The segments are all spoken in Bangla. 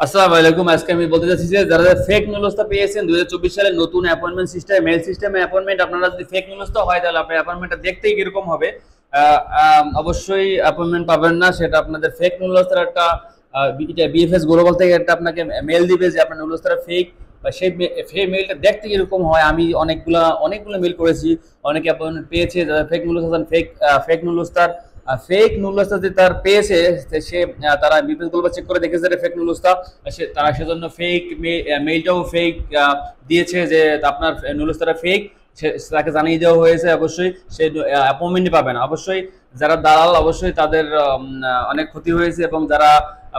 আসসালামু আলাইকুম। আজকে আমি বলতে চাচ্ছি যে যারা ফেক নুলস্তা পেয়েছেন 2024 সালে নতুন অ্যাপয়েন্টমেন্ট সিস্টেম মেল সিস্টেমে অ্যাপয়েন্টমেন্ট, আপনারা যদি ফেক নুলস্তা হয় তাহলে আপনার অ্যাপয়েন্টমেন্টটা দেখতেই কিরকম হবে। অবশ্যই অ্যাপয়েন্টমেন্ট পাবেন না, সেটা আপনাদের ফেক নুলস্তার একটা বিএফএস গ্লোবাল থেকে একটা আপনাকে মেল দিবে যে আপনার নুলস্তাটা ফেক, বা সেই মেলটা দেখতে কিরকম হয়। আমি অনেকগুলো মেল করেছি, অনেকে অ্যাপয়েন্টমেন্ট পেয়েছে যারা ফেক নুলস্তা ফেক নুলস্তার ফেক নুলস্তা যে তার পেয়েছে, সে তারা বিপিএস গ্লোবাল চেক করে দেখেছে যে ফেক নুলস্তা, তারা সেজন্য ফেক মেইলটাও ফেক দিয়েছে যে আপনার নুলস্তাটা ফেক। তাকে জানিয়ে দেওয়া হয়েছে, অবশ্যই সে অ্যাপয়েন্টমেন্টই পাবে না। অবশ্যই যারা দালাল, অবশ্যই তাদের অনেক ক্ষতি হয়েছে, এবং যারা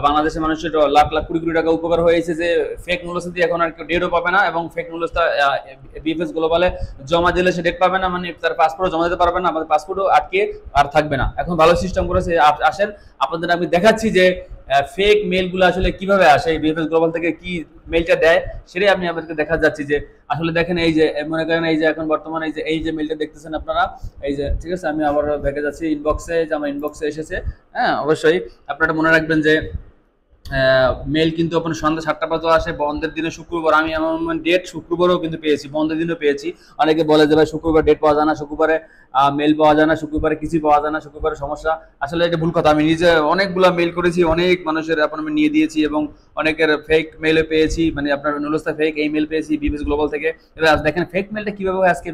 বাংলাদেশের মানুষের লাখ লাখ কোটি কোটি টাকা উপকার হয়েছে যে ফেক নুলস্তা দিয়ে এখন আর কেউ ডেটও পাবে না, এবং ফেক নুলস্তা বিএফএস গ্লোবালে জমা দিলে সে ডেট পাবে না, মানে তার পাসপোর্টও জমা দিতে পারবে না, আমাদের পাসপোর্টও আটকে আর থাকবে না। এখন ভালো সিস্টেম করেছে। আসেন আপনাদের আমি দেখাচ্ছি যে ফেক মেলগুলো আসলে কিভাবে আসে, বিএফএস গ্লোবাল থেকে কি মেলটা দেয় সেটাই আমি আপনাদেরকে দেখা যাচ্ছি। যে আসলে দেখেন, এই যে মনে করেন এই যে এখন বর্তমানে এই যে মেলটা দেখতেছেন আপনারা, এই যে ঠিক আছে, আমি আবার ভেগে যাচ্ছি ইনবক্সে, যে আমার ইনবক্সে এসেছে। হ্যাঁ, অবশ্যই আপনারা মনে রাখবেন যে মেল কিন্তু আপনার সন্ধ্যা 7টা পর্যন্ত আসে বন্ধের দিনে শুক্রবার। আমি এমন ডেট শুক্রবারও কিন্তু পেয়েছি, বন্ধের দিনও পেয়েছি। অনেকে বলে যে ভাই শুক্রবার ডেট পাওয়া যায় না, শুক্রবারে মেল পাওয়া যায় না, শুক্রবারে কিছুই পাওয়া যায় না, শুক্রবারে সমস্যা। আসলে এটা ভুল কথা। আমি নিজে অনেকগুলো মেল করেছি, অনেক মানুষের অ্যাপয়েন্টমেন্ট নিয়ে দিয়েছি, এবং অনেকের ফেক মেলও পেয়েছি, মানে আপনার নুলস্তা ফেক এই মেল পেয়েছি বিএফএস গ্লোবাল থেকে। এবার দেখেন ফেক মেলটা কিভাবে হয়। আজকে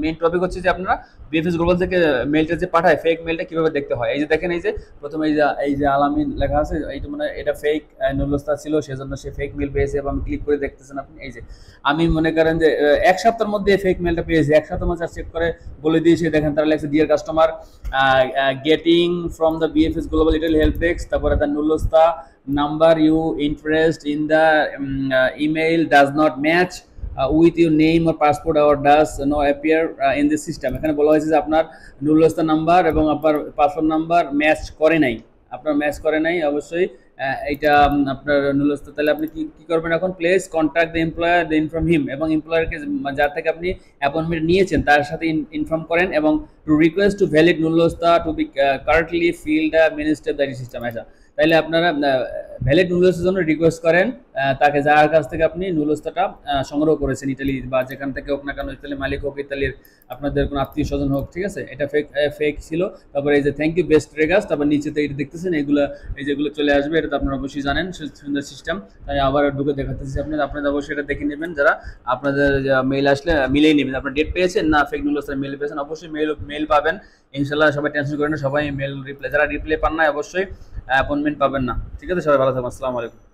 মেইন টপিক হচ্ছে যে আপনারা বিএফএস গ্লোবাল থেকে মেলটা যে পাঠায় ফেক মেলটা কিভাবে দেখতে হয়। এই যে দেখেন, এই যে প্রথমে এই যে আলামিন লেখা আছে, এইটা মানে এটা ফেক নুলস্তা ছিল, সেজন্য সে ফেক মেল পেয়েছে। এবং ক্লিক করে দেখতেছেন আপনি, এই যে আমি মনে করেন যে এক সপ্তাহের মধ্যে ফেক মেলটা পেয়েছি, এক সপ্তাহের মধ্যে চেক করে বলে দিয়েছি। দেখেন তারা লেখছে dear customer, getting from the BFS global retail help desk, তারপরে দ্য নুলস্তা number you interest in the email does not match with your name or passport or does no appear in the system। এখানে বলা হয়েছে যে আপনার নুলস্তা নাম্বার এবং আপনার পাসপোর্ট নাম্বার ম্যাচ করে নাই, আপনার ম্যাচ করে নাই। অবশ্যই এইটা আপনার নুলস্তা। তাহলে আপনি কি করবেন এখন? Place contact the employer, the inform him, এবং এমপ্লয়ারকে যার থেকে আপনি অ্যাপয়েন্টমেন্ট নিয়েছেন তার সাথে ইনফর্ম করেন, এবং টু রিকোয়েস্ট টু ভ্যালিড নুলস্তা to be correctly fill the many step that system. আচ্ছা, তাইলে আপনারা ভ্যালিড নুলস্তার জন্য রিকোয়েস্ট করেন তাকে, যার কাছ থেকে আপনি নুলস্তাটা সংগ্রহ করেছেন, ইতালি বা যেখান থেকে হোক না কেন, ইতালির মালিক হোক, ইতালির আপনাদের কোনো আত্মীয় স্বজন হোক, ঠিক আছে। এটা ফেক ছিল। তারপরে এই যে থ্যাংক ইউ বেস্ট রেগার্স, তারপর নিচেতে এটা দেখতেছেন, এগুলো এই যেগুলো চলে আসবে, এটা তো আপনারা অবশ্যই জানেন, সুন্দর সিস্টেম। তাই আবার ঢুকে দেখাতেছি আপনাদের অবশ্যই এটা দেখে নেবেন। যারা আপনাদের মেইল আসলে মিলেই নেবেন, আপনার ডেট পেয়েছেন না ফেক নুলস্তার মেল পেয়েছেন, অবশ্যই মেল পাবেন ইনশাল্লাহ। সবাই টেনশন করেন না, সবাই মেল রিপ্লাই, যারা রিপ্লাই পান না অবশ্যই অ্যাপয়েন্টমেন্ট পাবেন না। ঠিক আছে, সবাই ভালো থাকবেন। আসসালামু আলাইকুম।